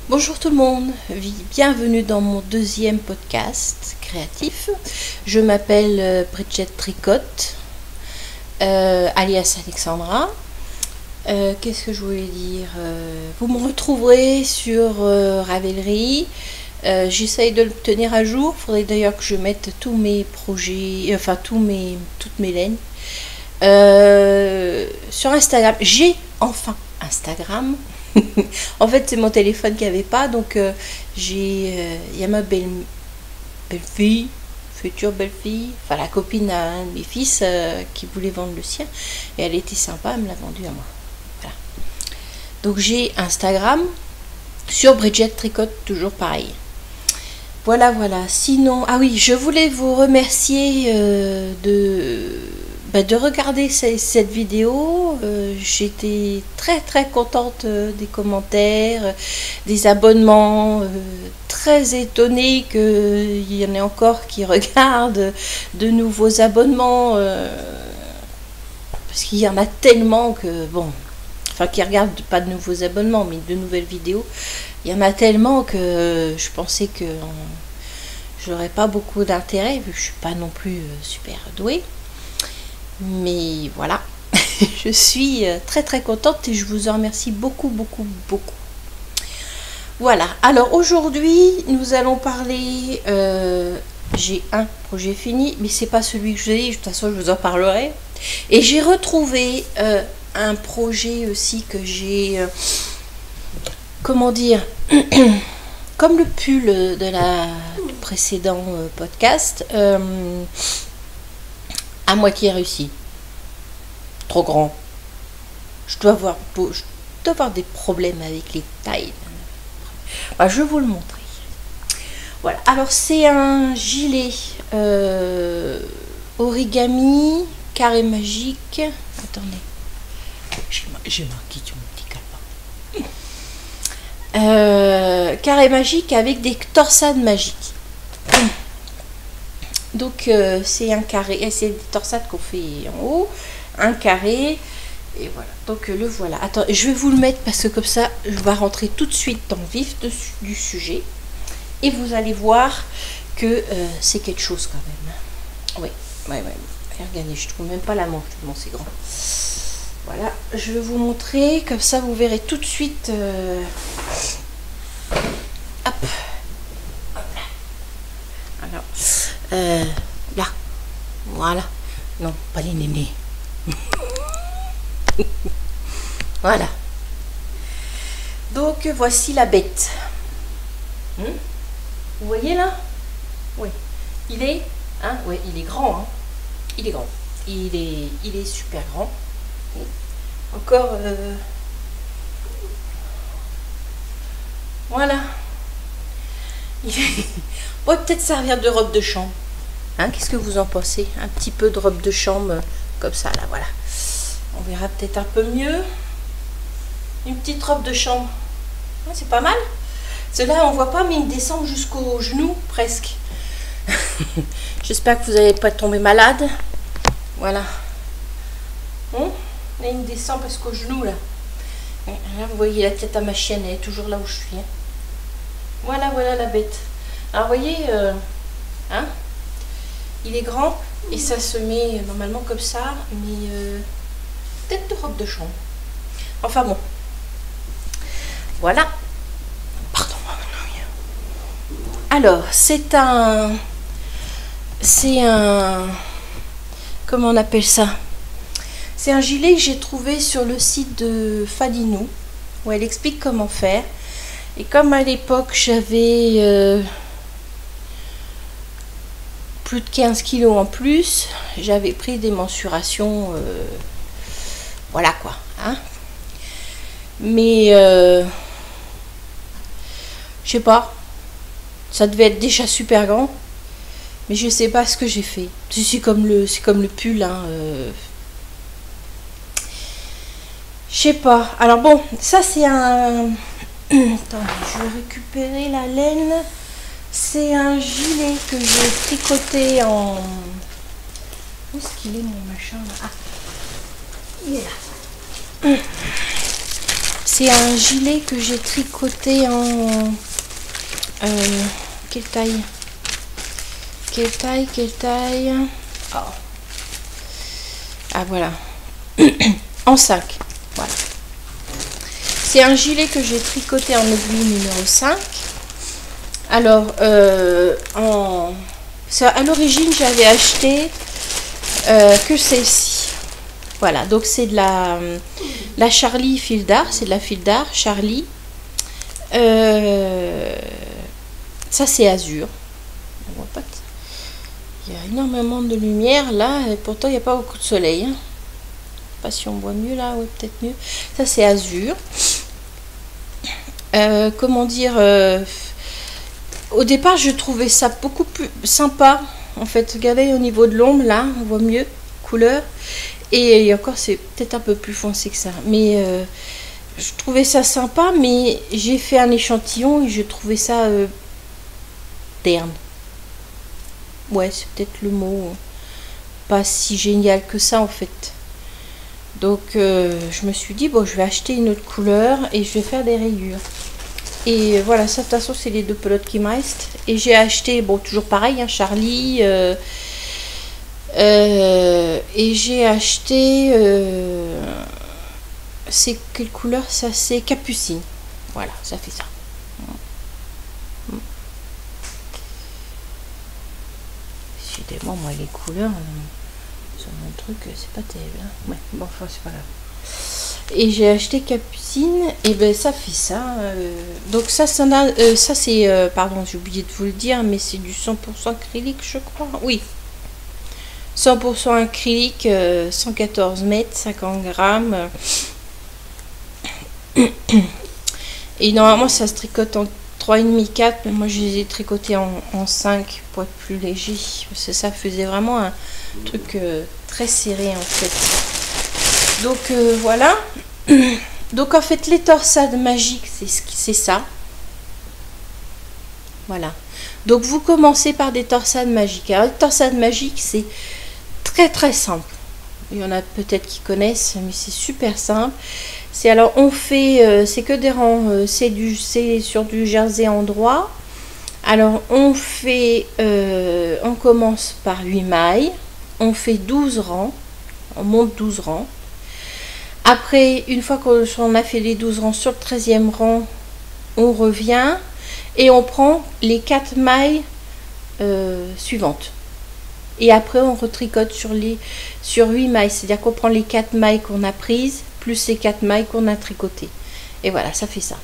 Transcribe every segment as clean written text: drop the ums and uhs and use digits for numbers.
Bonjour tout le monde, bienvenue dans mon deuxième podcast créatif. Je m'appelle Bridget Tricotte, alias Alexandra. Qu'est-ce que je voulais dire? Vous me retrouverez sur Ravelry. J'essaye de le tenir à jour. Il faudrait d'ailleurs que je mette tous mes projets, enfin toutes mes laines. Sur Instagram, j'ai enfin Instagram. En fait, c'est mon téléphone qui avait pas, donc il y a ma belle-fille, future belle-fille, enfin la copine à un de mes fils qui voulait vendre le sien, et elle était sympa, elle me l'a vendu à moi. Voilà. Donc j'ai Instagram sur Bridget Tricotte, toujours pareil. Voilà. Sinon, ah oui, je voulais vous remercier de regarder cette vidéo. J'étais très contente des commentaires, des abonnements, très étonnée qu'il y en ait encore qui regardent de nouveaux abonnements, parce qu'il y en a tellement que, bon, enfin qui regardent pas de nouveaux abonnements, mais de nouvelles vidéos, il y en a tellement que je pensais que j'aurais pas beaucoup d'intérêt, vu que je suis pas non plus super douée. Mais voilà, je suis très contente et je vous en remercie beaucoup. Voilà, alors aujourd'hui nous allons parler, j'ai un projet fini, mais c'est pas celui que j'ai, de toute façon je vous en parlerai. Et j'ai retrouvé un projet aussi que j'ai, comment dire, comme le pull de la précédent podcast, à moitié réussi. Trop grand. Je dois avoir des problèmes avec les tailles. Voilà, je vais vous le montrer. Voilà. Alors c'est un gilet origami carré magique. Attendez. J'ai marqué sur mon petit calepin. Carré magique avec des torsades magiques. Donc c'est un carré, et c'est des torsades qu'on fait en haut, un carré, et voilà. Donc le voilà. Attends, je vais vous le mettre parce que comme ça, je vais rentrer tout de suite dans le vif du sujet, et vous allez voir que c'est quelque chose quand même. Oui. Regardez, je trouve même pas la manche tellement c'est grand. Voilà, je vais vous montrer, comme ça vous verrez tout de suite. Hop. Alors, là, voilà. Non, pas les nénés. Voilà. Donc, voici la bête. Vous voyez là? Oui. Il est, oui, il est grand. Il est grand. Il est super grand. Encore, voilà. Il pourrait peut-être servir de robe de chambre. Qu'est-ce que vous en pensez? Un petit peu de robe de chambre comme ça, là, voilà. On verra peut-être un peu mieux. Une petite robe de chambre. C'est pas mal. Cela, on voit pas, mais il descend jusqu'aux genoux, presque. J'espère que vous n'allez pas tomber malade. Voilà. Là, il me descend presque aux genoux, là. Là, vous voyez la tête à ma chienne, elle est toujours là où je suis. Voilà la bête. Alors, vous voyez, il est grand et ça se met normalement comme ça, mais peut-être de robe de chambre. Enfin bon. Voilà. Pardon. Alors, c'est un... Comment on appelle ça? C'est un gilet que j'ai trouvé sur le site de Fadinou, où elle explique comment faire. Et comme à l'époque, j'avais plus de 15 kilos en plus, j'avais pris des mensurations, voilà quoi. Mais, je sais pas, ça devait être déjà super grand, mais je sais pas ce que j'ai fait. C'est comme le pull, je sais pas. Alors bon, ça c'est un... Attendez, je vais récupérer la laine. C'est un gilet que j'ai tricoté en... Où est-ce qu'il est mon machin là? Il est là. C'est un gilet que j'ai tricoté en... quelle taille? Quelle taille? Oh. Ah voilà. En 5. Voilà. C'est un gilet que j'ai tricoté en aiguille numéro 5. Alors, à l'origine, j'avais acheté que celle-ci. Voilà, donc c'est de la Charlie fil d'art, c'est de la fil d'art Charlie. Ça c'est azur. On voit pas. Il y a énormément de lumière là, et pourtant il n'y a pas beaucoup de soleil. Hein. Pas si on voit mieux là, ouais, peut-être mieux. Ça c'est azur. Comment dire, au départ je trouvais ça beaucoup plus sympa. En fait, regardez au niveau de l'ombre là, on voit mieux couleur. Et encore c'est peut-être un peu plus foncé que ça. Mais je trouvais ça sympa, mais j'ai fait un échantillon et je trouvais ça terne. Ouais, c'est peut-être le mot. Pas si génial que ça en fait. Donc je me suis dit, bon, je vais acheter une autre couleur et je vais faire des rayures. Et voilà, ça de toute façon c'est les deux pelotes qui me restent. Et j'ai acheté, bon, toujours pareil, hein, Charlie. Et j'ai acheté... c'est quelle couleur ça? C'est Capucine. Voilà, ça fait ça. Décidément, moi les couleurs sur mon truc, c'est pas terrible. Hein. Ouais, bon, enfin c'est pas grave. Et j'ai acheté Capucine, et ben ça fait ça. Donc ça c'est, pardon, j'ai oublié de vous le dire, mais c'est du 100% acrylique, je crois. Oui. 100% acrylique, 114 mètres, 50 grammes. Et normalement ça se tricote en 3,5, 4, mais moi je les ai tricotés en 5 pour être plus léger, parce que ça faisait vraiment un truc très serré en fait. Donc voilà. Donc en fait les torsades magiques c'est ça. Voilà. Donc vous commencez par des torsades magiques. Alors les torsades magiques c'est très simple. Il y en a peut-être qui connaissent, mais c'est super simple. C'est alors on fait, c'est que des rangs, c'est sur du jersey en droit. Alors on fait, on commence par 8 mailles, on fait 12 rangs, on monte 12 rangs. Après, une fois qu'on a fait les 12 rangs sur le 13e rang, on revient et on prend les 4 mailles suivantes. Et après on retricote sur 8 mailles, c'est-à-dire qu'on prend les 4 mailles qu'on a prises plus les 4 mailles qu'on a tricotées. Et voilà, ça fait ça.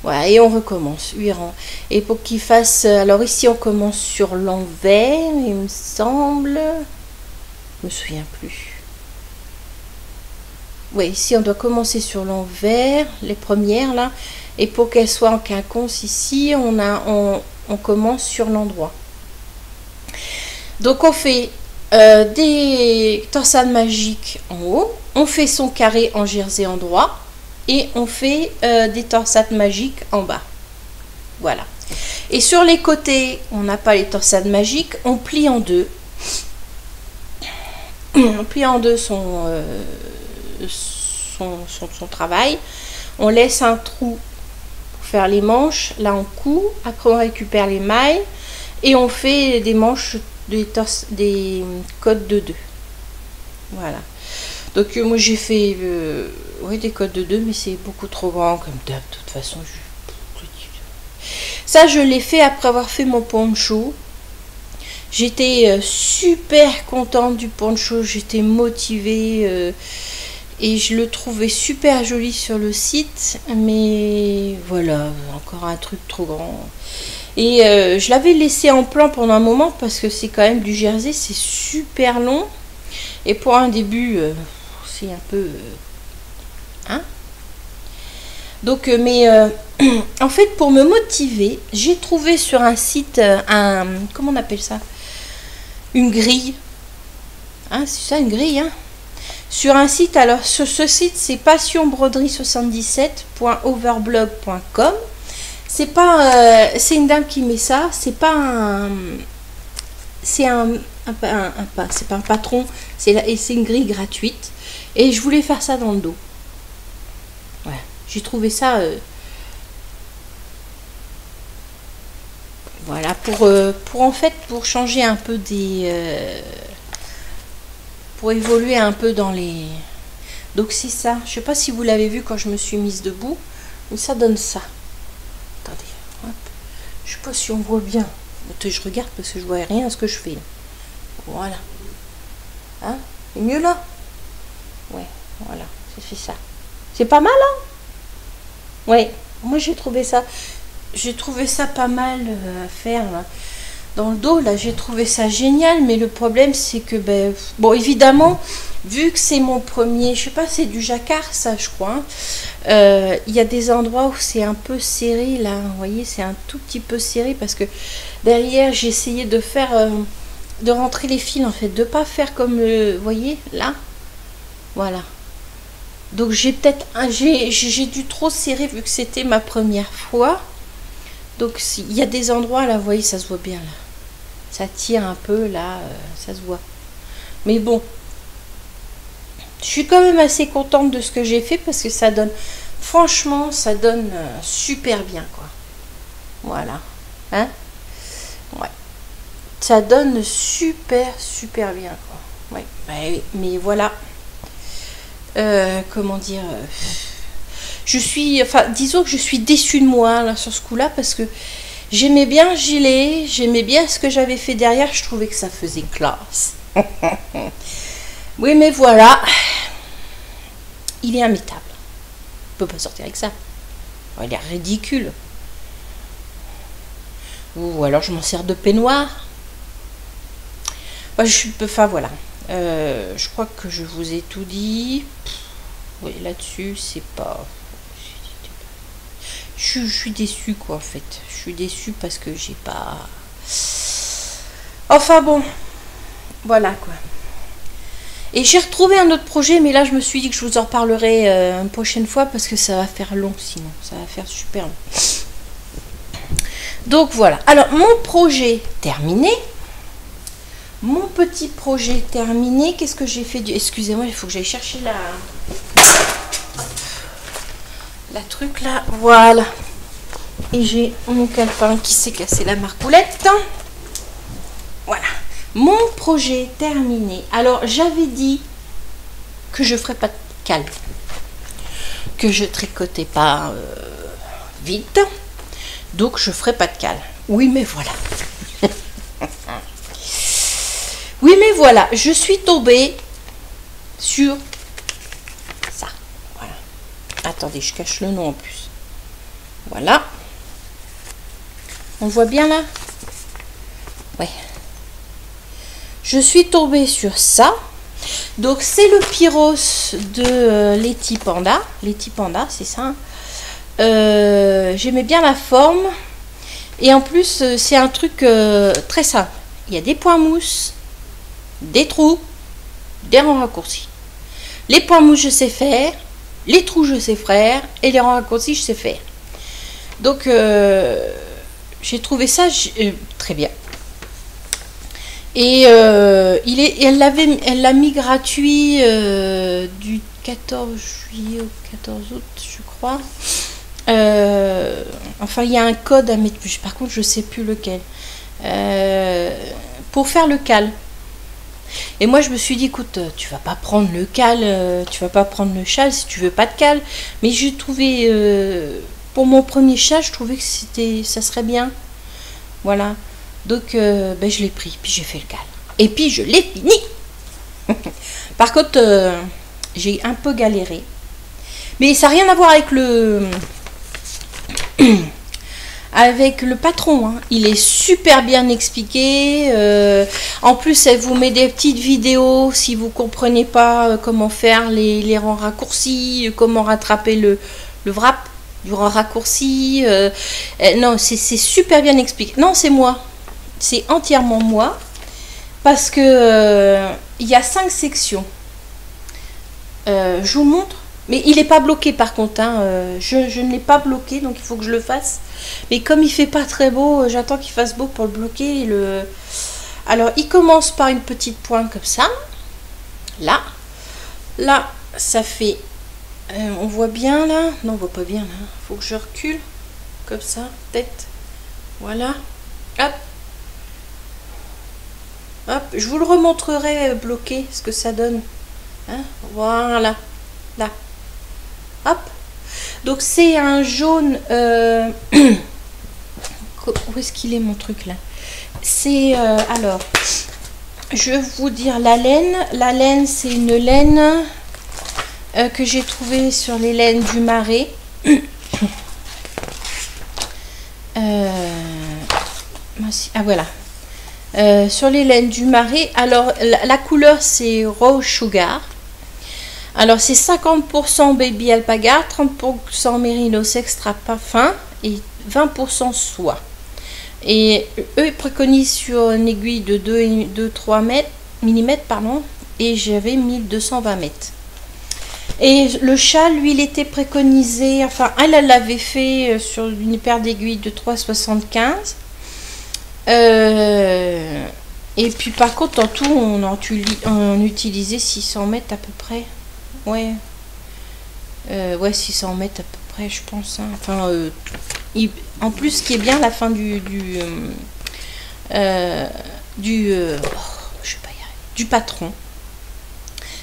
Voilà, et on recommence 8 rangs. Et pour qu'il fasse, alors ici on commence sur l'envers, il me semble, je me souviens plus. Oui, ici on doit commencer sur l'envers, les premières là, et pour qu'elles soient en quinconce ici, on commence sur l'endroit. Donc on fait des torsades magiques en haut, on fait son carré en jersey en droit et on fait des torsades magiques en bas. Voilà. Et sur les côtés, on n'a pas les torsades magiques, on plie en deux. On plie en deux son travail. On laisse un trou pour faire les manches. Là on coud, après on récupère les mailles et on fait des manches, des codes de 2. Voilà. Donc moi j'ai fait oui, des codes de 2, mais c'est beaucoup trop grand comme d'hab. De toute façon, ça je l'ai fait après avoir fait mon poncho. J'étais super contente du poncho, j'étais motivée et je le trouvais super joli sur le site, mais voilà, encore un truc trop grand. Et je l'avais laissé en plan pendant un moment parce que c'est quand même du jersey, c'est super long. Et pour un début, c'est un peu... hein. Donc, mais en fait, pour me motiver, j'ai trouvé sur un site, comment on appelle ça? Une grille. Hein, c'est ça, une grille, hein? Sur un site, alors sur ce site, c'est passionbroderie77.overblog.com. C'est pas, c'est une dame qui met ça, c'est pas un, c'est c'est pas un patron, c'est une grille gratuite. Et je voulais faire ça dans le dos. J'ai trouvé ça... voilà, pour en fait, pour changer un peu des... pour évoluer un peu dans les... Donc c'est ça. Je sais pas si vous l'avez vu quand je me suis mise debout. Mais ça donne ça. Attendez. Hop. Je sais pas si on voit bien. Attends, je regarde parce que je vois rien à ce que je fais. Voilà. Hein? C'est mieux là? Ouais, voilà. Ça fait ça. C'est pas mal, hein? Ouais. Moi j'ai trouvé ça. J'ai trouvé ça pas mal à faire là. Dans le dos, là, j'ai trouvé ça génial, mais le problème, c'est que, ben, bon, évidemment, vu que c'est mon premier, je sais pas, c'est du jacquard, ça, je crois, il y a des endroits où c'est un peu serré, là, vous voyez, c'est un tout petit peu serré, parce que derrière, j'ai essayé de faire, de rentrer les fils, en fait, de pas faire comme, vous voyez, là, voilà. Donc, j'ai peut-être, j'ai dû trop serrer, vu que c'était ma première fois. Donc, il y a des endroits, là, vous voyez, ça se voit bien, là. Ça tire un peu, là, ça se voit. Mais bon, je suis quand même assez contente de ce que j'ai fait parce que ça donne, franchement, ça donne super bien, quoi. Voilà. Hein? Ouais. Ça donne super bien, quoi. Ouais. Mais voilà. Comment dire... je suis... Enfin, disons que je suis déçue de moi, là, sur ce coup-là, parce que j'aimais bien le gilet, j'aimais bien ce que j'avais fait derrière, je trouvais que ça faisait classe. Oui, mais voilà, il est immétable. On peut pas sortir avec ça. Il est ridicule. Ou alors je m'en sers de peignoir. Enfin voilà. Je crois que je vous ai tout dit. Oui, là-dessus, c'est pas... Je suis déçue, quoi, en fait. Je suis déçue parce que j'ai pas... Enfin bon, voilà, quoi. Et j'ai retrouvé un autre projet, mais là, je me suis dit que je vous en reparlerai une prochaine fois parce que ça va faire long, sinon. Ça va faire super long. Donc, voilà. Alors, mon projet terminé. Mon petit projet terminé. Qu'est-ce que j'ai fait? Excusez-moi, il faut que j'aille chercher la truc là, voilà. Et j'ai mon calepin qui s'est cassé la marcoulette. Voilà. Mon projet terminé. Alors, j'avais dit que je ferais pas de cale. Que je tricotais pas vite. Donc, je ferais pas de cale. Oui, mais voilà. Oui, mais voilà. Je suis tombée sur ça. Voilà. Attendez, je cache le nom en plus. Voilà. On voit bien là? Ouais. Je suis tombée sur ça. Donc c'est le Pyros de Letty Panda. Letty Panda, c'est ça. J'aimais bien la forme. Et en plus, c'est un truc très simple. Il y a des points mousse, des trous, des rangs raccourcis. Les points mousse, je sais faire. Les trous, je sais faire. Et les rangs raccourcis, je sais faire. Donc, j'ai trouvé ça très bien. Et elle l'a mis gratuit du 14 juillet au 14 août, je crois. Enfin, il y a un code à mettre. Par contre, je ne sais plus lequel. Pour faire le cal. Et moi, je me suis dit, écoute, tu vas pas prendre le cal, tu vas pas prendre le châle si tu veux pas de cal. Mais j'ai trouvé, pour mon premier châle, je trouvais que ça serait bien. Voilà. Donc, ben, je l'ai pris, puis j'ai fait le cal. Et puis, je l'ai fini. Par contre, j'ai un peu galéré. Mais ça n'a rien à voir avec avec le patron. Hein. Il est super bien expliqué. En plus, elle vous met des petites vidéos si vous ne comprenez pas comment faire les rangs raccourcis, comment rattraper le wrap du rang raccourci. Non, c'est super bien expliqué. Non, c'est moi. C'est entièrement moi. Parce que il y a 5 sections. Je vous montre. Mais il n'est pas bloqué par contre. Hein. Je ne l'ai pas bloqué, donc il faut que je le fasse. Mais comme il fait pas très beau, j'attends qu'il fasse beau pour le bloquer. Alors, il commence par une petite pointe comme ça. Là. Là, ça fait On voit bien là? Non, on voit pas bien là. Faut que je recule. Comme ça, tête. Voilà. Hop. Hop. Je vous le remontrerai bloqué, ce que ça donne. Hein, voilà. Là. Hop. Donc c'est un jaune... Où est-ce qu'il est mon truc là? C'est... alors... Je vais vous dire la laine. La laine, c'est une laine que j'ai trouvée sur les laines du Marais. Ah voilà. Sur les laines du Marais. Alors la couleur c'est Rose Sugar. Alors c'est 50% Baby Alpaga, 30% Mérinos Extra Parfum et 20% soie. Et eux ils préconisent sur une aiguille de 2-3 mm pardon, et j'avais 1220 mètres. Et le châle, lui, il était préconisé, enfin elle l'avait fait sur une paire d'aiguilles de 3,75. Et puis par contre en tout on utilisait 600 mètres à peu près. Ouais. Ouais, 600 mètres à peu près, je pense. Hein. Enfin, en plus, ce qui est bien, la fin du patron.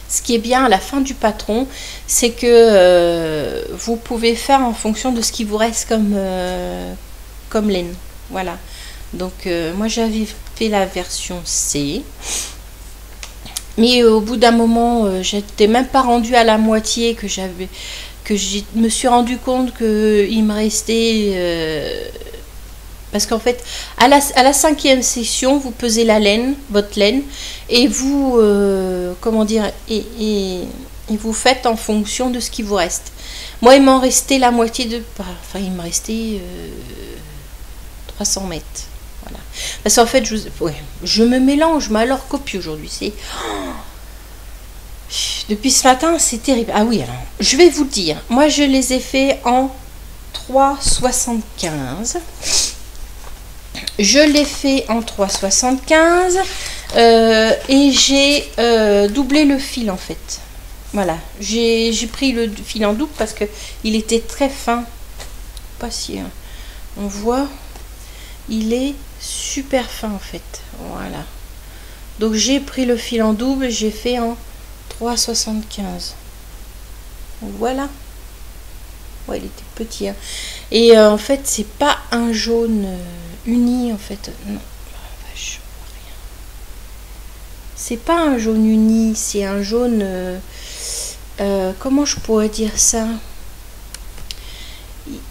Ce qui est bien à la fin du patron, c'est que vous pouvez faire en fonction de ce qui vous reste comme laine. Voilà. Donc, moi, j'avais fait la version C. Mais au bout d'un moment, j'étais même pas rendue à la moitié que je me suis rendu compte qu'il me restait... parce qu'en fait, à la 5e session, vous pesez la laine, votre laine, et vous, comment dire, et vous faites en fonction de ce qui vous reste. Moi, il m'en restait la moitié de... Enfin, il me restait 300 mètres. Voilà. Parce qu'en fait, je me mélange, mais alors copie aujourd'hui. C'est... Depuis ce matin, c'est terrible. Ah oui, alors, je vais vous dire. Moi, je les ai fait en 3,75. Je l'ai fait en 3,75 et j'ai doublé le fil en fait. Voilà, j'ai pris le fil en double parce que il était très fin. Pas si on voit, il est super fin en fait. Voilà. Donc j'ai pris le fil en double, j'ai fait en 3,75. Voilà. Ouais, il était petit. Hein. Et en fait, c'est pas un jaune uni en fait. Non. Je vois rien. C'est pas un jaune uni, c'est un jaune. Comment je pourrais dire ça?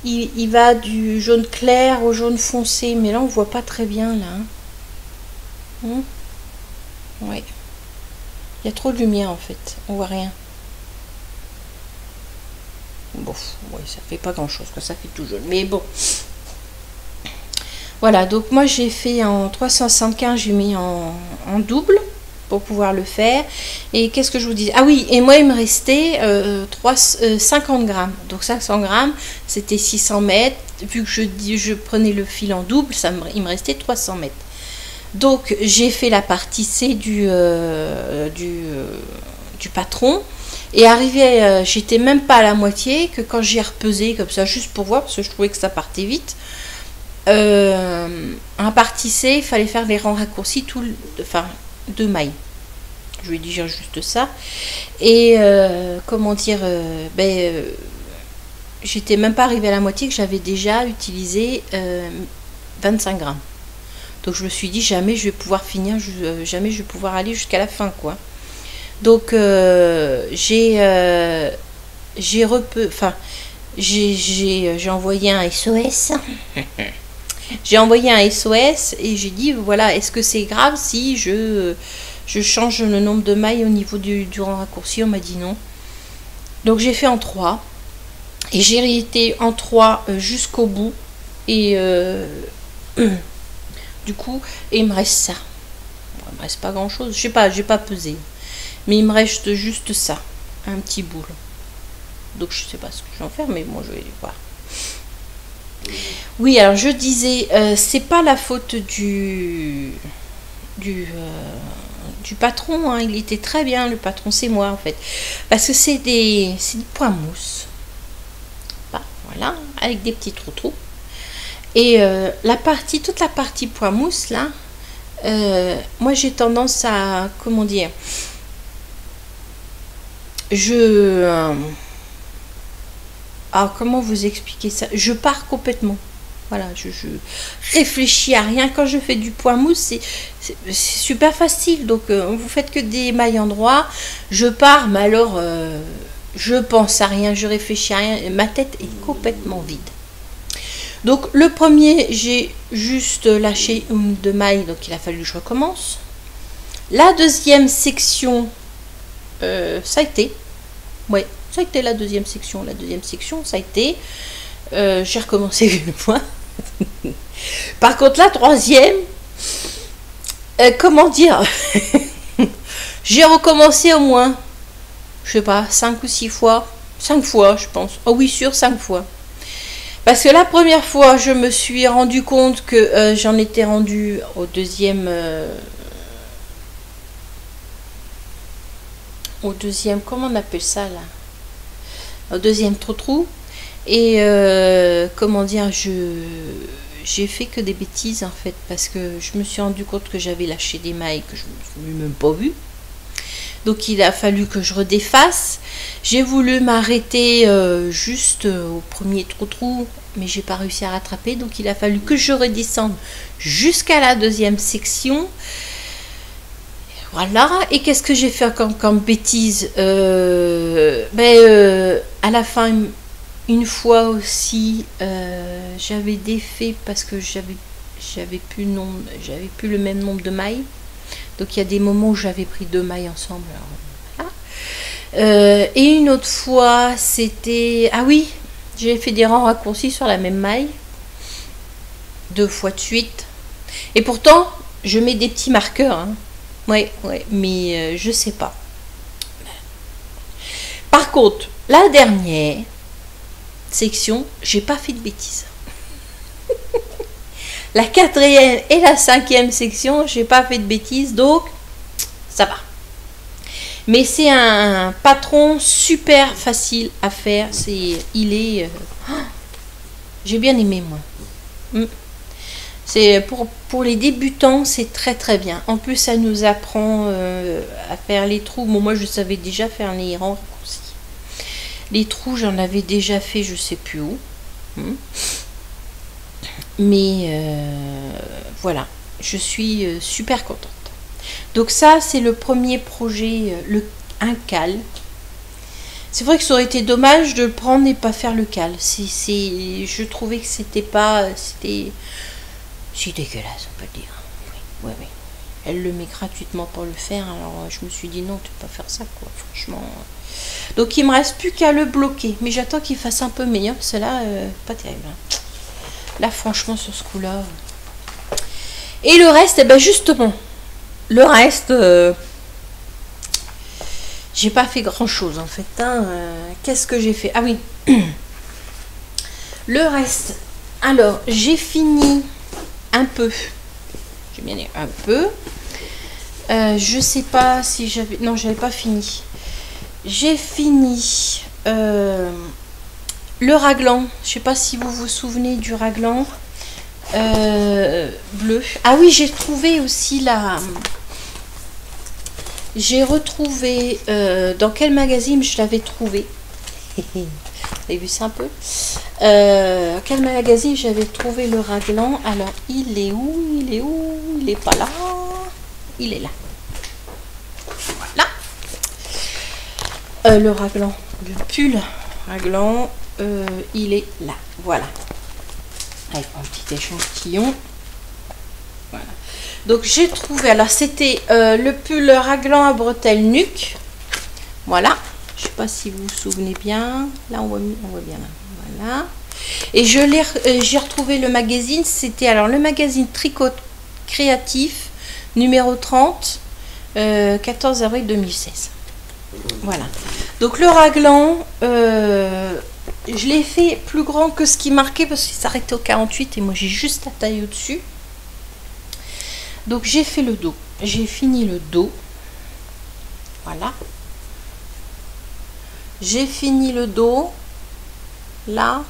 Il va du jaune clair au jaune foncé, mais là on voit pas très bien là. Hein. Ouais. Il y a trop de lumière en fait, on voit rien. Bon, ouais, ça fait pas grand chose, ça fait tout jaune, mais bon. Voilà, donc moi j'ai fait en 375, j'ai mis en double pour pouvoir le faire. Et qu'est-ce que je vous dis? Ah oui, et moi il me restait 50 grammes. Donc 500 grammes, c'était 600 mètres. Vu que je prenais le fil en double, il me restait 300 mètres. Donc j'ai fait la partie C du patron. Et arrivé, j'étais même pas à la moitié, que quand j'ai repesé comme ça, juste pour voir, parce que je trouvais que ça partait vite. Un partie C, il fallait faire les rangs raccourcis, enfin 2 mailles. Je vais dire juste ça. Et comment dire, j'étais même pas arrivée à la moitié, que j'avais déjà utilisé 25 grammes. Donc je me suis dit, jamais je vais pouvoir finir, jamais je vais pouvoir aller jusqu'à la fin, quoi. Donc j'ai envoyé un SOS. J'ai envoyé un SOS et j'ai dit, voilà, est-ce que c'est grave si je change le nombre de mailles au niveau du rang raccourci? On m'a dit non. Donc j'ai fait en 3. Et j'ai été en 3 jusqu'au bout. Et du coup, il me reste ça. Bon, il me reste pas grand chose. Je sais pas, j'ai pas pesé. Mais il me reste juste ça. Un petit boule. Donc je sais pas ce que je vais en faire, mais bon, je vais voir. Oui, alors je disais, c'est pas la faute du du patron, hein. Il était très bien, le patron, c'est moi en fait. Parce que c'est des points mousse. Voilà, avec des petits trous. Et toute la partie point mousse là, moi j'ai tendance à, comment dire, comment vous expliquer ça, je pars complètement. Voilà, je réfléchis à rien. Quand je fais du point mousse, c'est super facile. Donc, vous faites que des mailles endroits. Je pars, mais alors, je pense à rien, je réfléchis à rien. Ma tête est complètement vide. Donc, le premier, j'ai juste lâché une de mailles, donc il a fallu que je recommence. La deuxième section, ça a été. Ouais, ça a été la deuxième section. La deuxième section, ça a été. J'ai recommencé une fois. Par contre, la troisième, comment dire, j'ai recommencé au moins, je sais pas, 5 ou 6 fois. 5 fois, je pense. Oh oui, sûr, 5 fois. Parce que la première fois, je me suis rendu compte que j'en étais rendu au deuxième... comment on appelle ça là? Au deuxième trou. Et comment dire, j'ai fait que des bêtises en fait, parce que je me suis rendu compte que j'avais lâché des mailles que je ne me suis même pas vu. Donc il a fallu que je redéfasse. J'ai voulu m'arrêter juste au premier trou, mais j'ai pas réussi à rattraper. Donc il a fallu que je redescende jusqu'à la deuxième section. Voilà. Et qu'est-ce que j'ai fait comme bêtise? À la fin, une fois aussi, j'avais défait parce que j'avais plus le même nombre de mailles. Donc il y a des moments où j'avais pris 2 mailles ensemble. Alors, voilà. Et une autre fois, c'était... Ah oui, j'ai fait des rangs raccourcis sur la même maille. 2 fois de suite. Et pourtant, je mets des petits marqueurs. Hein. Ouais, mais je sais pas. Par contre, la dernière section, j'ai pas fait de bêtises. La 4e et la 5e section, j'ai pas fait de bêtises, donc ça va. Mais c'est un patron super facile à faire. J'ai bien aimé moi. C'est pour les débutants, c'est très très bien. En plus, ça nous apprend à faire les trous. Bon, moi, je savais déjà faire les rangs raccourcis. Les trous, j'en avais déjà fait, je sais plus où. Mais voilà, je suis super contente. Donc ça, c'est le premier projet, un cal. C'est vrai que ça aurait été dommage de le prendre et pas faire le cal. Je trouvais que c'était dégueulasse, on peut le dire. Oui. Elle le met gratuitement pour le faire, alors je me suis dit non, tu peux pas faire ça, quoi, franchement. Donc il me reste plus qu'à le bloquer, mais j'attends qu'il fasse un peu meilleur, parce que là, pas terrible. Hein. Là, franchement, sur ce coup-là. Et le reste, justement, le reste, j'ai pas fait grand-chose, en fait. Hein. Qu'est-ce que j'ai fait? Ah oui. Le reste, alors, j'ai fini un peu. J'ai bien dit un peu. Je sais pas si j'avais... Non, j'avais pas fini. J'ai fini... le raglan, je sais pas si vous vous souvenez du raglan bleu. Ah oui, j'ai trouvé aussi j'ai retrouvé dans quel magazine je l'avais trouvé. Vous avez vu ça un peu? Quel magazine j'avais trouvé le raglan? Alors, il est où? Il est pas là. Il est là. Voilà. Le raglan, le pull raglan. Il est là, voilà, avec un petit échantillon. Voilà. Donc j'ai trouvé, alors c'était le pull raglan à bretelles nuque. Voilà, je sais pas si vous vous souvenez bien. Là on voit bien là. Voilà. Et j'ai retrouvé le magazine. C'était alors le magazine Tricot Créatif numéro 30, 14 avril 2016. Voilà. Donc le raglan. Je l'ai fait plus grand que ce qui marquait parce qu'il s'arrêtait au 48 et moi j'ai juste la taille au-dessus. Donc j'ai fait le dos. J'ai fini le dos. Voilà. J'ai fini le dos. Là.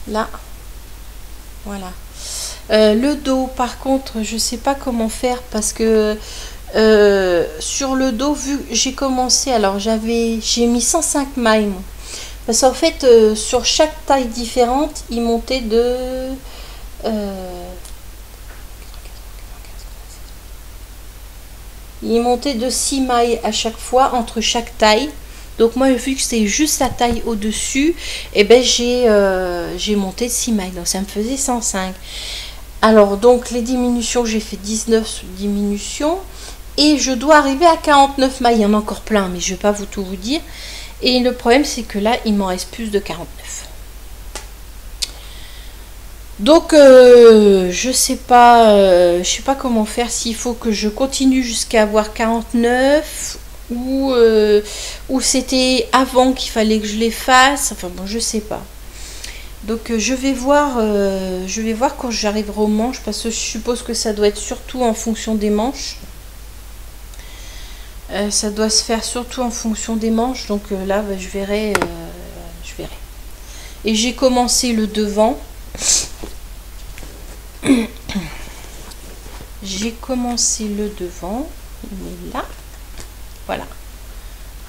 Là. Voilà. Le dos, par contre, je sais pas comment faire parce que sur le dos, vu que j'ai commencé, alors j'ai mis 105 mailles. Moi. Parce qu'en fait, sur chaque taille différente, il montait de... il montait de 6 mailles à chaque fois entre chaque taille. Donc moi, vu que c'est juste la taille au-dessus, et ben j'ai monté 6 mailles. Donc ça me faisait 105. Alors donc les diminutions, j'ai fait 19 diminutions. Et je dois arriver à 49 mailles. Il y en a encore plein, mais je ne vais pas tout vous dire. Et le problème, c'est que là, il m'en reste plus de 49. Donc, je sais pas comment faire, s'il faut que je continue jusqu'à avoir 49 ou c'était avant qu'il fallait que je les fasse. Enfin bon, je sais pas. Donc, je vais voir quand j'arriverai aux manches, parce que je suppose que ça doit être surtout en fonction des manches. Ça doit se faire surtout en fonction des manches. Donc là, bah, je verrai. Et j'ai commencé le devant. J'ai commencé le devant. Il est là. Voilà.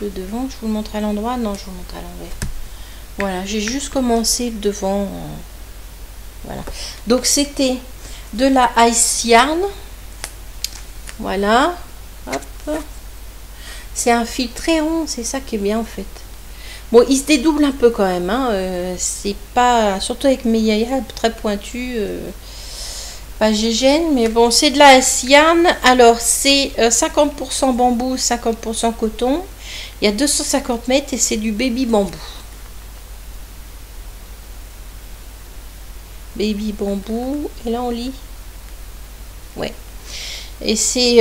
Le devant, je vous le montre à l'endroit. Non, je vous le montre à l'envers. Voilà, j'ai juste commencé le devant. Voilà. Donc c'était de la Ice Yarn. Voilà. Hop. C'est un fil très rond, c'est ça qui est bien en fait. Bon, il se dédouble un peu quand même. Hein. C'est pas, surtout avec mes yayas très pointus. Pas gégène, mais bon, c'est de la yarn. Alors, c'est 50% bambou, 50% coton. Il y a 250 mètres et c'est du baby bambou. Baby bambou. Et là, on lit. Ouais. Et c'est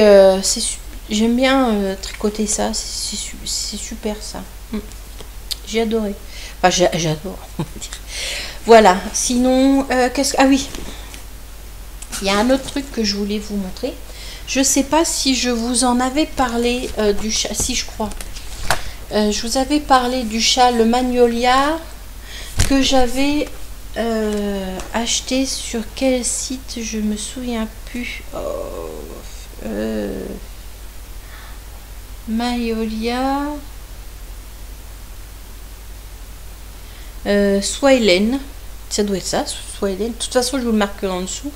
j'aime bien tricoter ça. C'est super ça. J'ai adoré. Enfin, j'adore. Voilà. Sinon, qu'est-ce que... Ah oui. Il y a un autre truc que je voulais vous montrer. Je sais pas si je vous en avais parlé du chat. Si, je crois. Je vous avais parlé du chat, le Magnolia, que j'avais acheté sur quel site, je me souviens plus. Magnolia. Swailen. Ça doit être ça, Swailen. De toute façon, je vous le marquerai en dessous.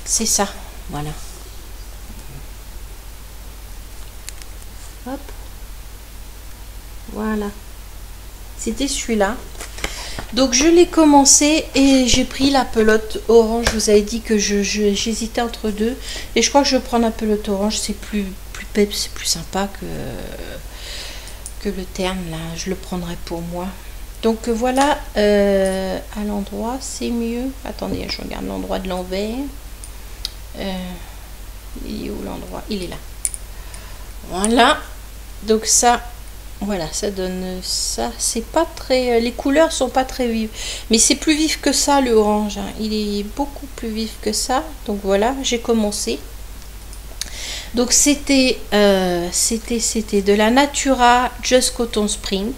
C'est ça, voilà. Hop. Voilà. C'était celui-là. Donc je l'ai commencé et j'ai pris la pelote orange. Je vous avais dit que j'hésitais entre deux. Et je crois que je vais prendre la pelote orange. C'est plus pep, c'est plus sympa que le terne là. Je le prendrai pour moi. Donc voilà, à l'endroit, c'est mieux. Attendez, je regarde l'endroit de l'envers. Il est où l'endroit? Il est là. Voilà. Donc ça, voilà, ça donne ça. C'est pas très... les couleurs sont pas très vives. Mais c'est plus vif que ça, le orange. Hein. Il est beaucoup plus vif que ça. Donc voilà, j'ai commencé. Donc c'était de la Natura Just Cotton Spring.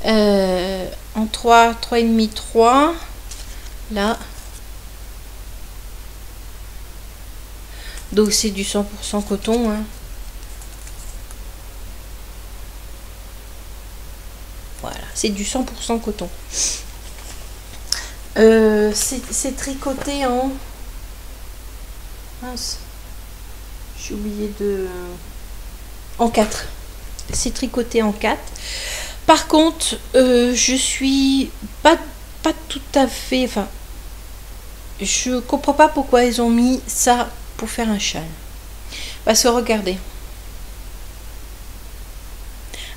En 3,5, 3. Là. Donc c'est du 100% coton. Hein. Voilà, c'est du 100% coton. C'est tricoté en... Mince. J'ai oublié de... En 4. C'est tricoté en 4. Par contre, je suis pas tout à fait... Enfin, je comprends pas pourquoi ils ont mis ça pour faire un châle. Parce que regardez.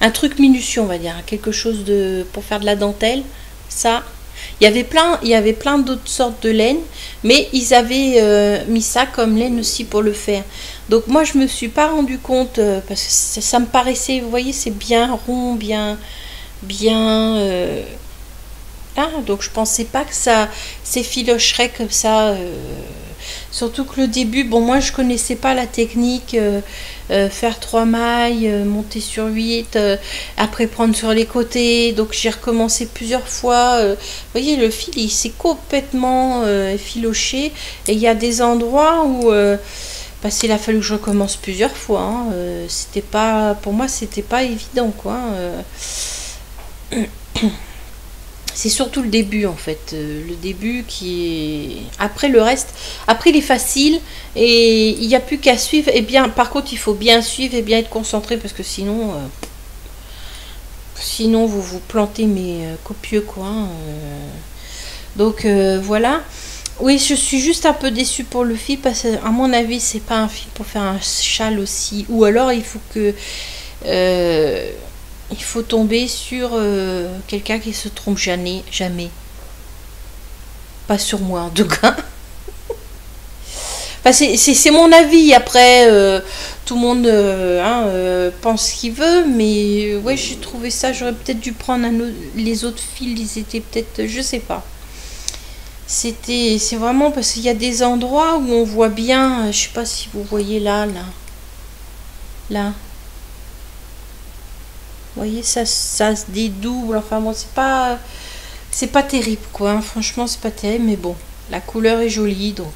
Un truc minutieux, on va dire. Quelque chose de pour faire de la dentelle. Ça. Il y avait plein d'autres sortes de laine. Mais ils avaient mis ça comme laine aussi pour le faire. Donc moi, je me suis pas rendu compte. Parce que ça me paraissait... Vous voyez, c'est bien rond, bien... Ah, donc je pensais pas que ça s'effilocherait comme ça. Surtout que le début, bon, moi je connaissais pas la technique faire 3 mailles, monter sur 8, après prendre sur les côtés. Donc j'ai recommencé plusieurs fois. Vous voyez, le fil il s'est complètement effiloché, et il y a des endroits où parce qu'il a fallu que je recommence plusieurs fois, hein. C'était pas, pour moi c'était pas évident quoi. C'est surtout le début en fait, le début qui est... Après le reste, après il est facile et il n'y a plus qu'à suivre. Et bien, par contre il faut bien suivre et bien être concentré, parce que sinon, sinon vous vous plantez mais copieux quoi. Donc voilà. Oui, je suis juste un peu déçue pour le fil, parce que à mon avis c'est pas un fil pour faire un châle aussi. Ou alors il faut que... il faut tomber sur quelqu'un qui se trompe jamais, jamais. Pas sur moi en tout cas. Enfin, c'est mon avis. Après, tout le monde pense ce qu'il veut, mais ouais, j'ai trouvé ça. J'aurais peut-être dû prendre les autres fils. Ils étaient peut-être, je sais pas. C'est vraiment parce qu'il y a des endroits où on voit bien. Je sais pas si vous voyez là. Vous voyez, ça se dédouble. Enfin bon, c'est pas terrible quoi, hein. Franchement c'est pas terrible, mais bon, la couleur est jolie, donc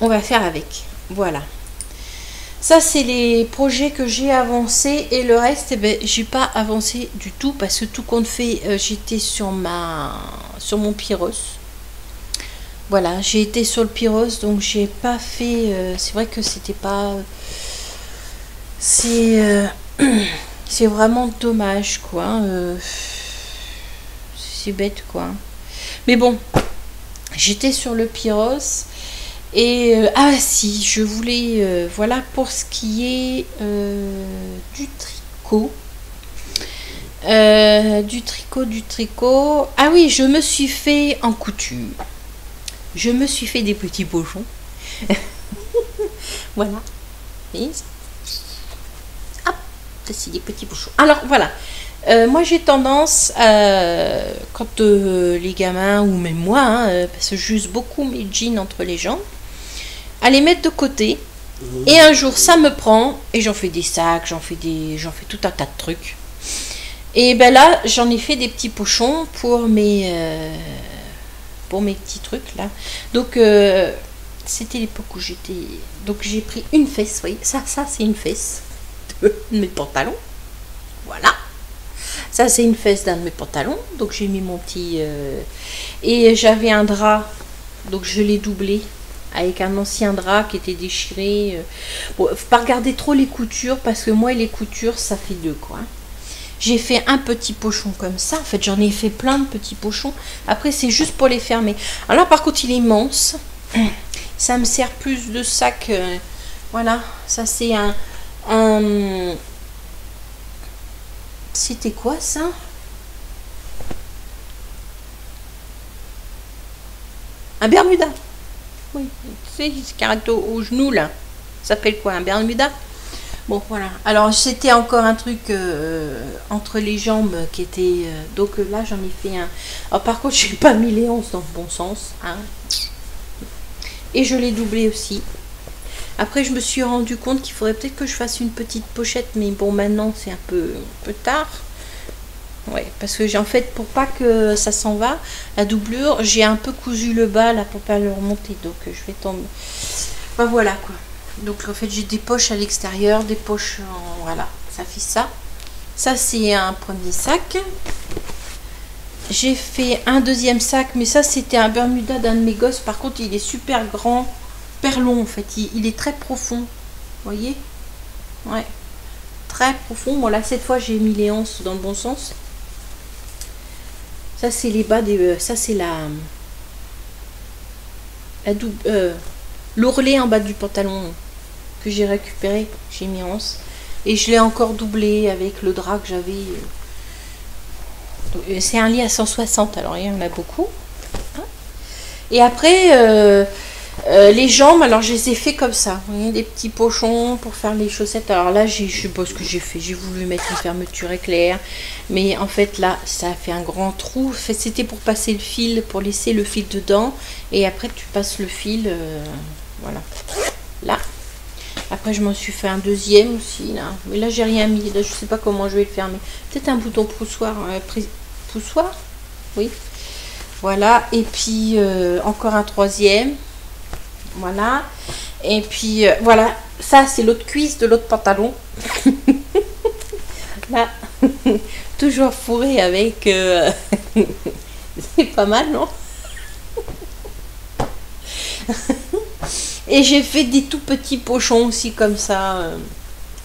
on va faire avec. Voilà, ça c'est les projets que j'ai avancés, et le reste, eh ben, j'ai pas avancé du tout, parce que tout compte fait, j'étais sur mon Pyros. Voilà, j'ai été sur le Pyros, donc j'ai pas fait, c'est vrai que c'était pas... c'est vraiment dommage quoi, c'est bête quoi, mais bon, j'étais sur le Pyros, et ah si, je voulais voilà, pour ce qui est du tricot, du tricot, ah oui, je me suis fait en couture, je me suis fait des petits pochons. Voilà, et c'est des petits bouchons. Alors voilà, moi j'ai tendance quand les gamins, ou même moi, hein, parce que j'use beaucoup mes jeans entre les jambes, à les mettre de côté, et un jour ça me prend et j'en fais des sacs, j'en fais tout un tas de trucs, et ben là j'en ai fait des petits pochons pour mes petits trucs là. Donc c'était l'époque où j'étais, donc j'ai pris une fesse, vous voyez, ça c'est une fesse de mes pantalons, voilà, ça c'est une fesse d'un de mes pantalons, donc j'ai mis mon petit et j'avais un drap, donc je l'ai doublé avec un ancien drap qui était déchiré. Bon, faut pas regarder trop les coutures, parce que moi les coutures ça fait deux quoi. J'ai fait un petit pochon comme ça, en fait j'en ai fait plein de petits pochons, après c'est juste pour les fermer. Alors là par contre il est immense, ça me sert plus de sac, voilà, ça c'est un c'était quoi ça? Un Bermuda. Oui, tu sais, ce caractère au genou là, ça s'appelle quoi, un Bermuda? Bon voilà, alors c'était encore un truc entre les jambes qui était, donc là j'en ai fait un. Alors par contre j'ai pas mis les onces dans le bon sens, hein. Et je l'ai doublé aussi. Après je me suis rendu compte qu'il faudrait peut-être que je fasse une petite pochette, mais bon maintenant c'est un peu tard. Ouais, parce que j'ai en fait, pour pas que ça s'en va, la doublure, j'ai un peu cousu le bas là pour pas le remonter, donc je vais tomber. Enfin voilà quoi. Donc en fait j'ai des poches à l'extérieur, des poches en... voilà, ça fait ça. Ça c'est un premier sac. J'ai fait un deuxième sac, mais ça c'était un Bermuda d'un de mes gosses. Par contre il est super grand, super long en fait, il est très profond. Vous voyez? Ouais, très profond. Bon là cette fois j'ai mis les anses dans le bon sens. Ça c'est les bas des... ça c'est l'ourlet en bas du pantalon que j'ai récupéré, j'ai mis anse. Et je l'ai encore doublé avec le drap que j'avais. C'est un lit à 160, alors il y en a beaucoup. Et après, les jambes, alors je les ai fait comme ça. Vous voyez, des petits pochons pour faire les chaussettes. Alors là, je sais pas ce que j'ai fait. J'ai voulu mettre une fermeture éclair. Mais en fait, là, ça a fait un grand trou. En fait, c'était pour passer le fil, pour laisser le fil dedans. Et après, tu passes le fil, voilà. Là. Après, je m'en suis fait un deuxième aussi, là. Mais là, j'ai rien mis. Là, je sais pas comment je vais le fermer. Peut-être un bouton poussoir. Poussoir? Oui. Voilà. Et puis, encore un troisième. Voilà. Et puis, voilà. Ça, c'est l'autre cuisse de l'autre pantalon. Là. Toujours fourré avec... c'est pas mal, non? Et j'ai fait des tout petits pochons aussi comme ça,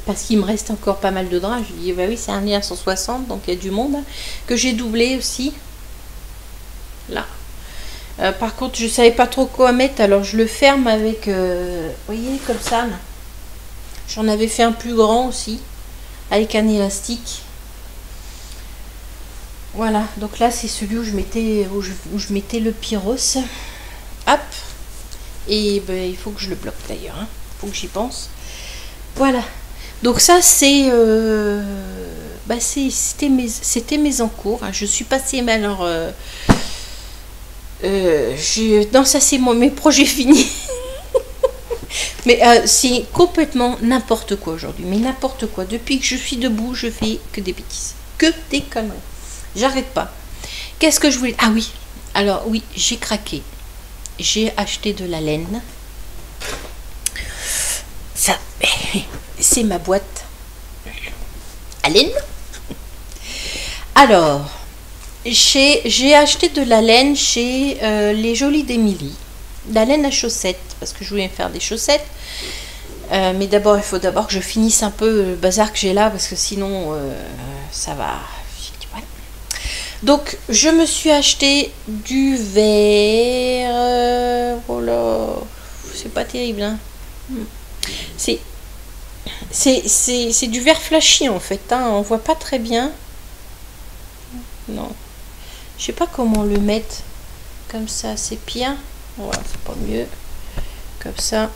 parce qu'il me reste encore pas mal de draps. Je dis, bah oui, c'est un lit à 160, donc il y a du monde, hein, que j'ai doublé aussi. Là. Par contre, je savais pas trop quoi mettre, alors je le ferme avec, vous voyez, comme ça. J'en avais fait un plus grand aussi, avec un élastique. Voilà, donc là, c'est celui où je mettais, où je mettais le pyros. Hop. Et ben, il faut que je le bloque d'ailleurs, hein. Il faut que j'y pense. Voilà. Donc ça, c'est... bah c'était mes encours. Hein. Je suis passée, mais alors... non, ça c'est mes projets finis. Mais c'est complètement n'importe quoi aujourd'hui. Mais n'importe quoi. Depuis que je suis debout, je fais que des bêtises. Que des conneries. J'arrête pas. Qu'est-ce que je voulais... Ah oui. Alors oui, j'ai craqué. J'ai acheté de la laine. Ça, c'est ma boîte à laine. Alors, j'ai acheté de la laine chez les Jolies d'Émilie. De la laine à chaussettes, parce que je voulais me faire des chaussettes. Mais d'abord, il faut d'abord que je finisse un peu le bazar que j'ai là, parce que sinon, ça va... Donc, je me suis acheté du verre. Oh là, c'est pas terrible, hein. C'est du verre flashy, en fait, hein. On voit pas très bien. Non. Je sais pas comment le mettre. Comme ça, c'est bien. Voilà, c'est pas mieux. Comme ça.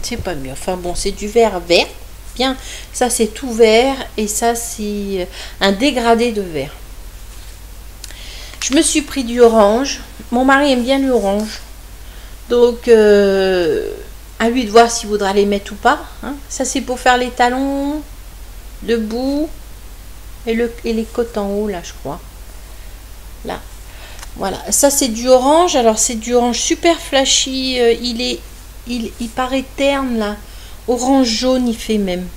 C'est pas mieux. Enfin bon, c'est du verre vert. Bien. Ça, c'est tout vert. Et ça, c'est un dégradé de vert. Je me suis pris du orange. Mon mari aime bien l'orange. Donc, à lui de voir s'il voudra les mettre ou pas. Hein. Ça, c'est pour faire les talons debout et les côtes en haut, là, je crois. Là. Voilà. Ça, c'est du orange. Alors, c'est du orange super flashy. Il paraît terne, là. Orange jaune, il fait même.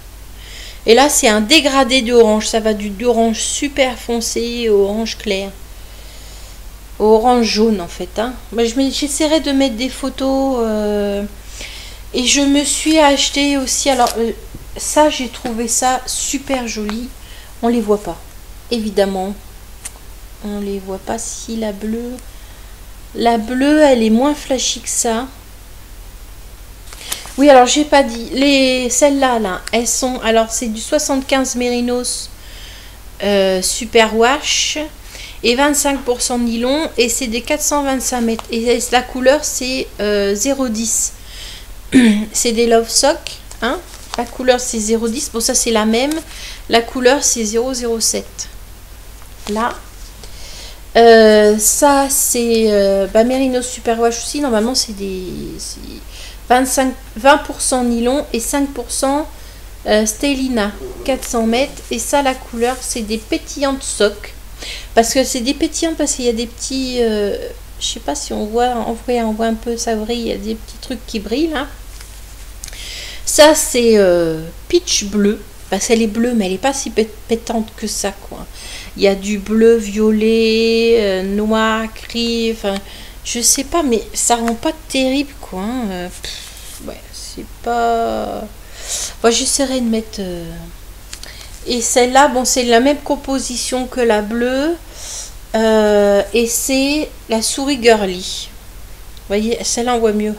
Et là, c'est un dégradé d'orange. Ça va d'orange super foncé au orange clair. Orange jaune en fait, hein. J'essaierai de mettre des photos et je me suis acheté aussi, alors ça j'ai trouvé ça super joli. On les voit pas, évidemment on les voit pas. Si la bleue elle est moins flashy que ça. Oui, alors j'ai pas dit celles-là là, elles sont, alors c'est du 75 mérinos super wash et 25% nylon, et c'est des 425 mètres, et la couleur c'est 0,10. C'est des Love Sock, hein. La couleur c'est 0,10. Bon, ça c'est la même. La couleur c'est 0,07. Là ça c'est Mérinos Super Wash aussi. Normalement c'est des 20% nylon et 5% Stellina 400 mètres, et ça la couleur c'est des pétillantes socs. Parce que c'est des pétillants, parce qu'il y a des petits... je sais pas si on voit, on voit un peu, ça brille, il y a des petits trucs qui brillent là. Ça c'est peach bleu, parce qu'elle est bleue, mais elle n'est pas si pétante que ça, quoi. Il y a du bleu, violet, noir, gris, enfin, je sais pas, mais ça rend pas terrible, quoi. Hein. Ouais, c'est pas... Bon, j'essaierai de mettre... Et celle-là, bon, c'est la même composition que la bleue. Et c'est la souris girly. Vous voyez, celle-là, on voit mieux.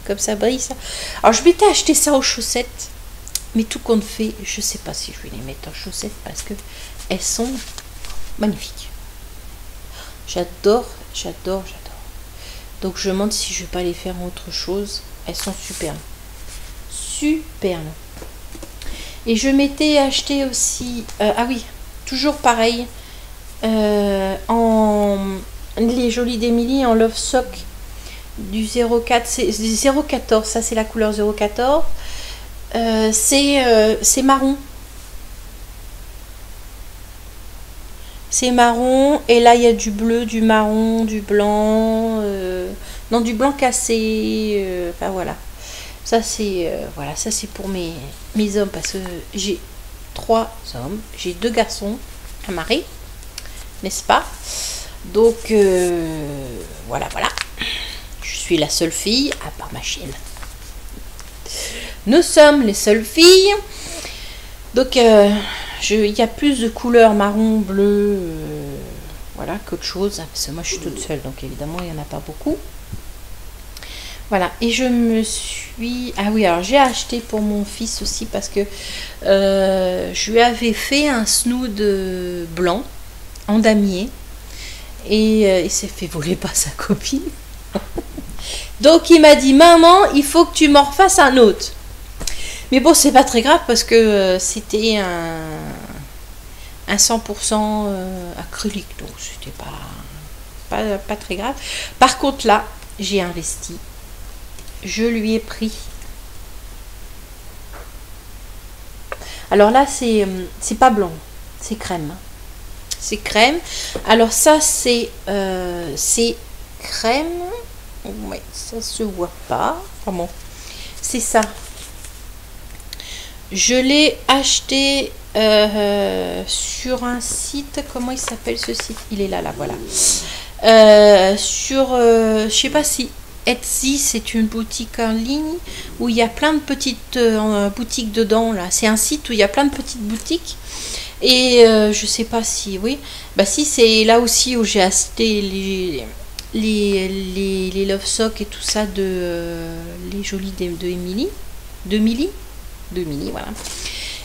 Comme ça brille, ça. Alors, je m'étais acheté ça aux chaussettes. Mais tout compte fait, je sais pas si je vais les mettre en chaussettes, parce que elles sont magnifiques. J'adore, j'adore, j'adore. Donc, je me demande si je vais pas les faire en autre chose. Elles sont superbes. Superbes. Et je m'étais acheté aussi, ah oui, toujours pareil, en les Jolies d'Émilie en Love Sock du 04, c'est 014, ça c'est la couleur 014. C'est marron. C'est marron. Et là, il y a du bleu, du marron, du blanc. Non, du blanc cassé. Enfin, voilà. Ça, c'est voilà, ça c'est pour mes hommes. Parce que j'ai 3 hommes. J'ai 2 garçons. Un mari. N'est-ce pas? Donc, voilà, voilà. Je suis la seule fille, à part ma chienne. Nous sommes les seules filles. Donc, il y a plus de couleurs marron, bleu, voilà, qu'autre chose. Parce que moi, je suis toute seule, donc évidemment, il n'y en a pas beaucoup. Voilà, et je me suis... Ah oui, alors j'ai acheté pour mon fils aussi parce que je lui avais fait un snood blanc en damier. Et il s'est fait voler par sa copine. Donc il m'a dit, maman, il faut que tu m'en refasses un autre. Mais bon, c'est pas très grave parce que c'était un 100% acrylique, donc c'était pas très grave. Par contre là, j'ai investi. Je lui ai pris. Alors là, c'est pas blanc, c'est crème. C'est crème. Alors ça, c'est crème. Ouais, ça se voit pas. Enfin bon, c'est ça. Je l'ai acheté sur un site. Comment il s'appelle ce site? Il est là, voilà. Je sais pas si Etsy, c'est une boutique en ligne où il y a plein de petites boutiques dedans. Là, c'est un site où il y a plein de petites boutiques. Et je sais pas si, oui. Bah si, c'est là aussi où j'ai acheté les Love Socks et tout ça les jolis de Emily. De Millie, voilà.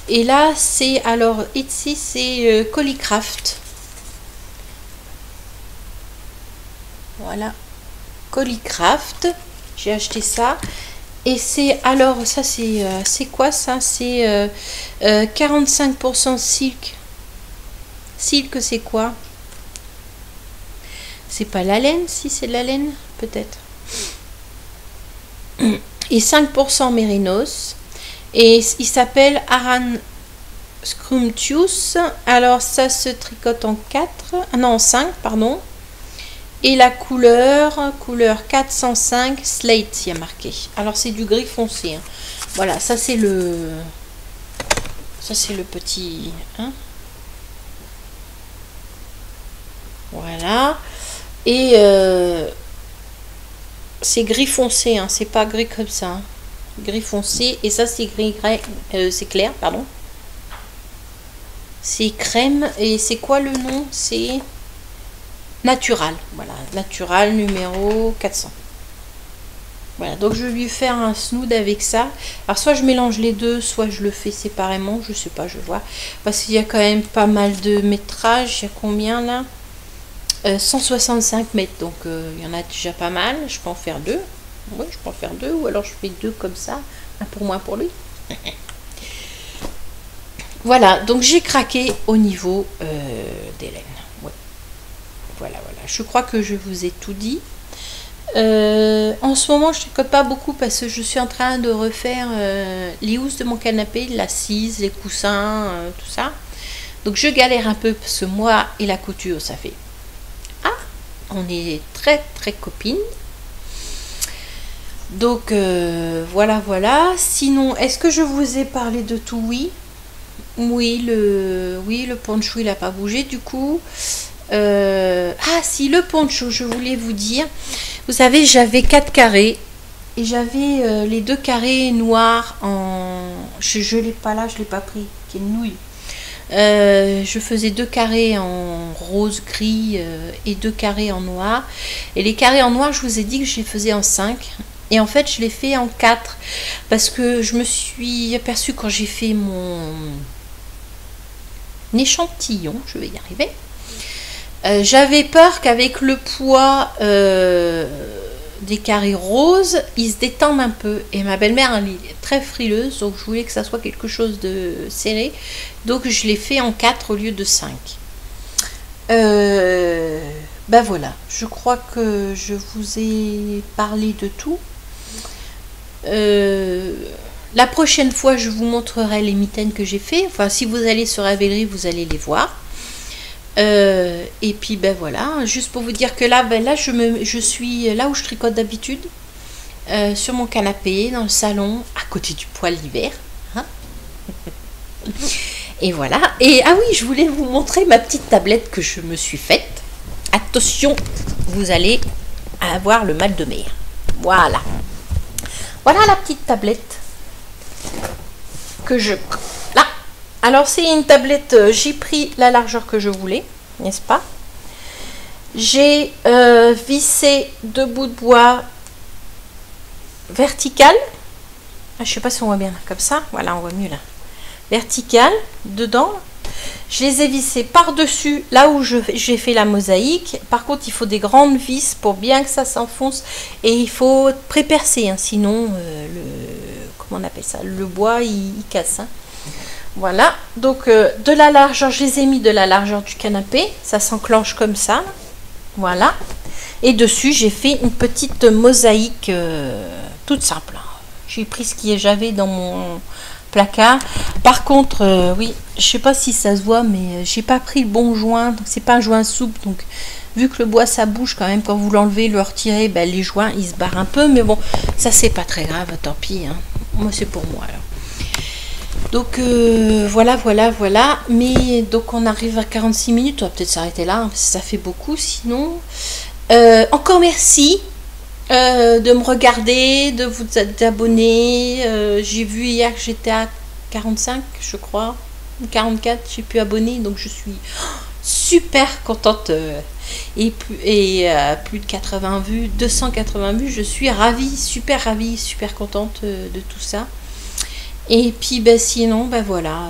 Et là, c'est, alors, Etsy, c'est Collycraft. Voilà. Collycraft. J'ai acheté ça. Et c'est, alors, ça, c'est quoi ça? C'est 45% silk. Silk, c'est quoi? C'est pas la laine? Si, c'est de la laine, peut-être. Et 5% mérinos. Et il s'appelle Aran Scrumptious. Alors, ça se tricote en 4. Non, en 5, pardon. Et la couleur 405 Slate, il y a marqué. Alors, c'est du gris foncé. Hein. Voilà, ça, c'est le... Ça, c'est le petit... Hein. Voilà. Et c'est gris foncé, hein, c'est pas gris comme ça. Hein. Gris foncé. Et ça, c'est c'est clair, pardon. C'est crème. Et c'est quoi le nom? C'est Natural. Voilà, Natural numéro 400. Voilà, donc je vais lui faire un snood avec ça. Alors soit je mélange les deux, soit je le fais séparément. Je sais pas, je vois. Parce qu'il y a quand même pas mal de métrage. Il y a combien là? 165 mètres, donc il y en a déjà pas mal. Je peux en faire 2. Oui, je peux en faire 2, ou alors je fais 2 comme ça, un pour moi, pour lui. Voilà, donc j'ai craqué au niveau des laines. Ouais. Voilà, voilà. Je crois que je vous ai tout dit. En ce moment, je ne tricote pas beaucoup parce que je suis en train de refaire les housses de mon canapé, l'assise, les coussins, tout ça. Donc je galère un peu parce que moi et la couture, ça fait... On est très très copines. Donc voilà, voilà. Sinon, est-ce que je vous ai parlé de tout? Oui. Oui, le poncho, il n'a pas bougé du coup. Ah si, le poncho, je voulais vous dire. Vous savez, j'avais 4 carrés. Et j'avais les 2 carrés noirs en... Je ne l'ai pas là, je ne l'ai pas pris. Qui est une nouille. Je faisais 2 carrés en rose gris et 2 carrés en noir, et les carrés en noir, je vous ai dit que je les faisais en 5, et en fait je les fais en 4 parce que je me suis aperçue quand j'ai fait mon échantillon, je vais y arriver, j'avais peur qu'avec le poids des carrés roses, ils se détendent un peu, et ma belle-mère elle est très frileuse, donc je voulais que ça soit quelque chose de serré, donc je l'ai fait en 4 au lieu de 5. Ben voilà, je crois que je vous ai parlé de tout. la prochaine fois, je vous montrerai les mitaines que j'ai fait. Enfin, si vous allez sur Ravelry, vous allez les voir. Et puis, ben voilà, juste pour vous dire que là, ben là je suis là où je tricote d'habitude, sur mon canapé, dans le salon, à côté du poêle d'hiver. Hein. Et voilà. Et ah oui, je voulais vous montrer ma petite tablette que je me suis faite. Attention, vous allez avoir le mal de mer. Voilà. Voilà la petite tablette que je... Là. Alors, c'est une tablette, j'ai pris la largeur que je voulais, n'est-ce pas? J'ai vissé 2 bouts de bois vertical. Ah, je sais pas si on voit bien, comme ça. Voilà, on voit mieux là. Vertical, dedans. Je les ai vissés par-dessus, là où j'ai fait la mosaïque. Par contre, il faut des grandes vis pour bien que ça s'enfonce. Et il faut pré-percer, hein, sinon, comment on appelle ça? Le bois, il casse. Hein. Voilà, donc de la largeur, je les ai mis de la largeur du canapé. Ça s'enclenche comme ça. Voilà. Et dessus, j'ai fait une petite mosaïque toute simple. J'ai pris ce que j'avais dans mon placard. Par contre, oui, je sais pas si ça se voit, mais j'ai pas pris le bon joint. C'est pas un joint souple, donc vu que le bois ça bouge quand même, quand vous l'enlevez, le retirez, ben, les joints ils se barrent un peu, mais bon, ça c'est pas très grave, tant pis. Hein. Moi c'est pour moi alors. Donc voilà. Mais donc on arrive à 46 minutes, on va peut-être s'arrêter là, hein, ça fait beaucoup sinon. Encore merci. De me regarder, de vous abonner. J'ai vu hier que j'étais à 45, je crois, 44, j'ai pu abonner, donc je suis super contente. Et plus de 80 vues, 280 vues, je suis ravie, super contente de tout ça. Et puis ben, sinon, ben voilà,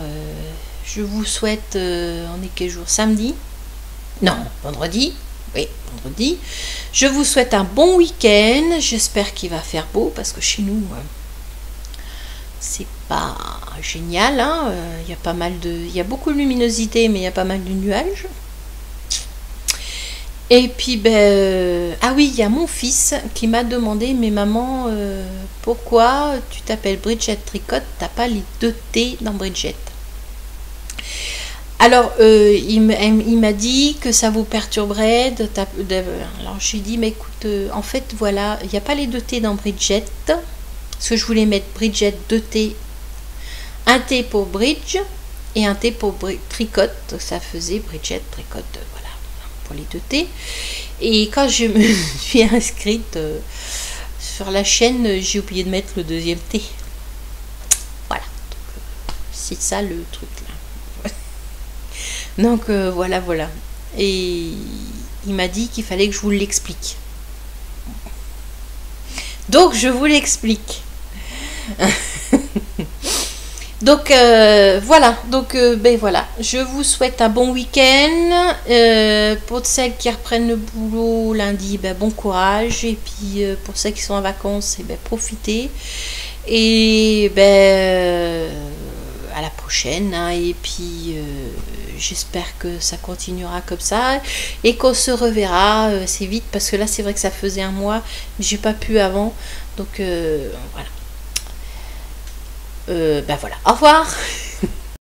je vous souhaite, on est quel jour? Samedi? Non, vendredi. Oui, vendredi. Je vous souhaite un bon week-end. J'espère qu'il va faire beau parce que chez nous, c'est pas génial. Hein. Il y a pas mal de, il y a beaucoup de luminosité, mais il y a pas mal de nuages. Et puis, ben, ah oui, il y a mon fils qui m'a demandé, mais maman, pourquoi tu t'appelles Bridget Tricotte, t'as pas les 2 T dans Bridget? Alors, il m'a dit que ça vous perturberait alors, je lui ai dit, mais écoute, en fait, voilà, il n'y a pas les 2 T dans Bridget. Parce que je voulais mettre Bridget 2 T. Un T pour Bridge et un T pour Tricotte. Ça faisait Bridget Tricotte, voilà, pour les 2 T. Et quand je me suis inscrite sur la chaîne, j'ai oublié de mettre le 2e T. Voilà. C'est ça le truc, là. Donc voilà. Et il m'a dit qu'il fallait que je vous l'explique. Donc je vous l'explique. Donc voilà. Donc ben voilà. Je vous souhaite un bon week-end. Pour celles qui reprennent le boulot lundi, ben, bon courage. Et puis pour celles qui sont en vacances, ben, profitez. Et ben à la prochaine. Hein, et puis j'espère que ça continuera comme ça et qu'on se reverra assez vite parce que là c'est vrai que ça faisait un mois mais j'ai pas pu avant donc voilà ben voilà, au revoir.